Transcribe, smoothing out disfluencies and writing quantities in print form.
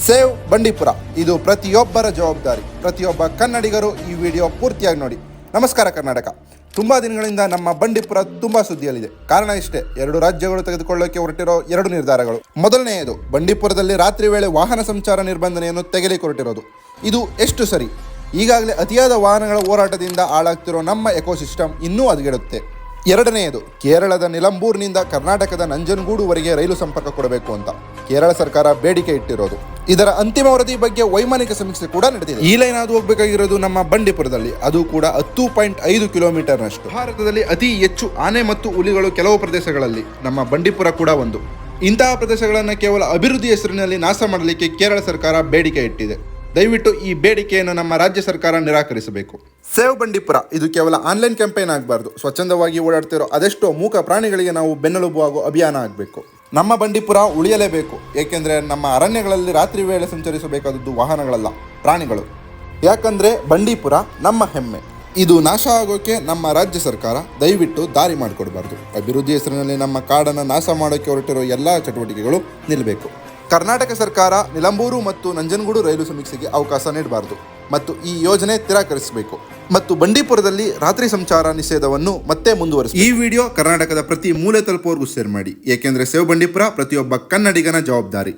Save Bandipur ಇದು ಪ್ರತಿಯೊಬ್ಬರ ಜವಾಬ್ದಾರಿ. ಪ್ರತಿಯೊಬ್ಬ ಕನ್ನಡಿಗರು ಈ ವಿಡಿಯೋ ಪೂರ್ತಿಯಾಗಿ ನೋಡಿ. ನಮಸ್ಕಾರ ಕರ್ನಾಟಕ. ತುಂಬ ದಿನಗಳಿಂದ ನಮ್ಮ ಬಂಡೀಪುರ ತುಂಬ ಸುದ್ದಿಯಲ್ಲಿದೆ. ಕಾರಣ ಇಷ್ಟೇ, 2 ರಾಜ್ಯಗಳು ತೆಗೆದುಕೊಳ್ಳೋಕೆ ಹೊರಟಿರೋ 2 ನಿರ್ಧಾರಗಳು. ಮೊದಲನೆಯದು, ಬಂಡೀಪುರದಲ್ಲಿ ರಾತ್ರಿ ವೇಳೆ ವಾಹನ ಸಂಚಾರ ನಿರ್ಬಂಧನೆಯನ್ನು ತೆಗೆಲಿಕ್ಕೆ ಹೊರಟಿರೋದು. ಇದು ಎಷ್ಟು ಸರಿ? ಈಗಾಗಲೇ ಅತಿಯಾದ ವಾಹನಗಳ ಹೋರಾಟದಿಂದ ಹಾಳಾಗ್ತಿರೋ ನಮ್ಮ ಎಕೋಸಿಸ್ಟಮ್ ಇನ್ನೂ ಹದಗೆಡುತ್ತೆ. ಎರಡನೆಯದು, ಕೇರಳದ ನಿಲಂಬೂರಿನಿಂದ ಕರ್ನಾಟಕದ ನಂಜನಗೂಡುವರೆಗೆ ರೈಲು ಸಂಪರ್ಕ ಕೊಡಬೇಕು ಅಂತ ಕೇರಳ ಸರ್ಕಾರ ಬೇಡಿಕೆ ಇಟ್ಟಿರೋದು. ಇದರ ಅಂತಿಮ ವರದಿ ಬಗ್ಗೆ ವೈಮಾನಿಕ ಸಮೀಕ್ಷೆ ಕೂಡ ನಡೆದಿದೆ. ಈ ಲೈನ್ ಅದು ಹೋಗಬೇಕಾಗಿರೋದು ನಮ್ಮ ಬಂಡೀಪುರದಲ್ಲಿ, ಅದು ಕೂಡ 10.5 ಕಿಲೋಮೀಟರ್ನಷ್ಟು. ಭಾರತದಲ್ಲಿ ಅತಿ ಹೆಚ್ಚು ಆನೆ ಮತ್ತು ಹುಲಿಗಳು ಕೆಲವು ಪ್ರದೇಶಗಳಲ್ಲಿ, ನಮ್ಮ ಬಂಡೀಪುರ ಕೂಡ ಒಂದು. ಇಂತಹ ಪ್ರದೇಶಗಳನ್ನು ಕೇವಲ ಅಭಿವೃದ್ಧಿ ಹೆಸರಿನಲ್ಲಿ ನಾಶ ಮಾಡಲಿಕ್ಕೆ ಕೇರಳ ಸರ್ಕಾರ ಬೇಡಿಕೆ ಇಟ್ಟಿದೆ. ದಯವಿಟ್ಟು ಈ ಬೇಡಿಕೆಯನ್ನು ನಮ್ಮ ರಾಜ್ಯ ಸರ್ಕಾರ ನಿರಾಕರಿಸಬೇಕು. ಸೇವ್ ಬಂಡೀಪುರ ಇದು ಕೇವಲ ಆನ್ಲೈನ್ ಕ್ಯಾಂಪೇನ್ ಆಗಬಾರ್ದು. ಸ್ವಚ್ಛಂದವಾಗಿ ಓಡಾಡ್ತಿರೋ ಅದೆಷ್ಟೋ ಮೂಕ ಪ್ರಾಣಿಗಳಿಗೆ ನಾವು ಬೆನ್ನೆಲುಬು ಆಗೋ ಅಭಿಯಾನ ಆಗಬೇಕು. ನಮ್ಮ ಬಂಡೀಪುರ ಉಳಿಯಲೇಬೇಕು. ಏಕೆಂದರೆ ನಮ್ಮ ಅರಣ್ಯಗಳಲ್ಲಿ ರಾತ್ರಿ ವೇಳೆ ಸಂಚರಿಸಬೇಕಾದದ್ದು ವಾಹನಗಳಲ್ಲ, ಪ್ರಾಣಿಗಳು. ಯಾಕಂದರೆ ಬಂಡೀಪುರ ನಮ್ಮ ಹೆಮ್ಮೆ. ಇದು ನಾಶ ಆಗೋಕೆ ನಮ್ಮ ರಾಜ್ಯ ಸರ್ಕಾರ ದಯವಿಟ್ಟು ದಾರಿ ಮಾಡಿಕೊಡ್ಬಾರ್ದು. ಅಭಿವೃದ್ಧಿ ಹೆಸರಿನಲ್ಲಿ ನಮ್ಮ ಕಾಡನ್ನು ನಾಶ ಮಾಡೋಕ್ಕೆ ಹೊರಟಿರೋ ಎಲ್ಲ ಚಟುವಟಿಕೆಗಳು ನಿಲ್ಲಬೇಕು. ಕರ್ನಾಟಕ ಸರ್ಕಾರ ನಿಲಂಬೂರು ಮತ್ತು ನಂಜನಗೂಡು ರೈಲು ಸಮೀಕ್ಷೆಗೆ ಅವಕಾಶ ನೀಡಬಾರದು ಮತ್ತು ಈ ಯೋಜನೆ ತಿರಸ್ಕರಿಸಬೇಕು ಮತ್ತು ಬಂಡೀಪುರದಲ್ಲಿ ರಾತ್ರಿ ಸಂಚಾರ ನಿಷೇಧವನ್ನು ಮತ್ತೆ ಮುಂದುವರಿಸಿ. ಈ ವಿಡಿಯೋ ಕರ್ನಾಟಕದ ಪ್ರತಿ ಮೂಲೆ ತಲುಪುವವರೆಗೂ ಶೇರ್ ಮಾಡಿ. ಏಕೆಂದರೆ ಸೇವ್ ಬಂಡೀಪುರ ಪ್ರತಿಯೊಬ್ಬ ಕನ್ನಡಿಗನ ಜವಾಬ್ದಾರಿ.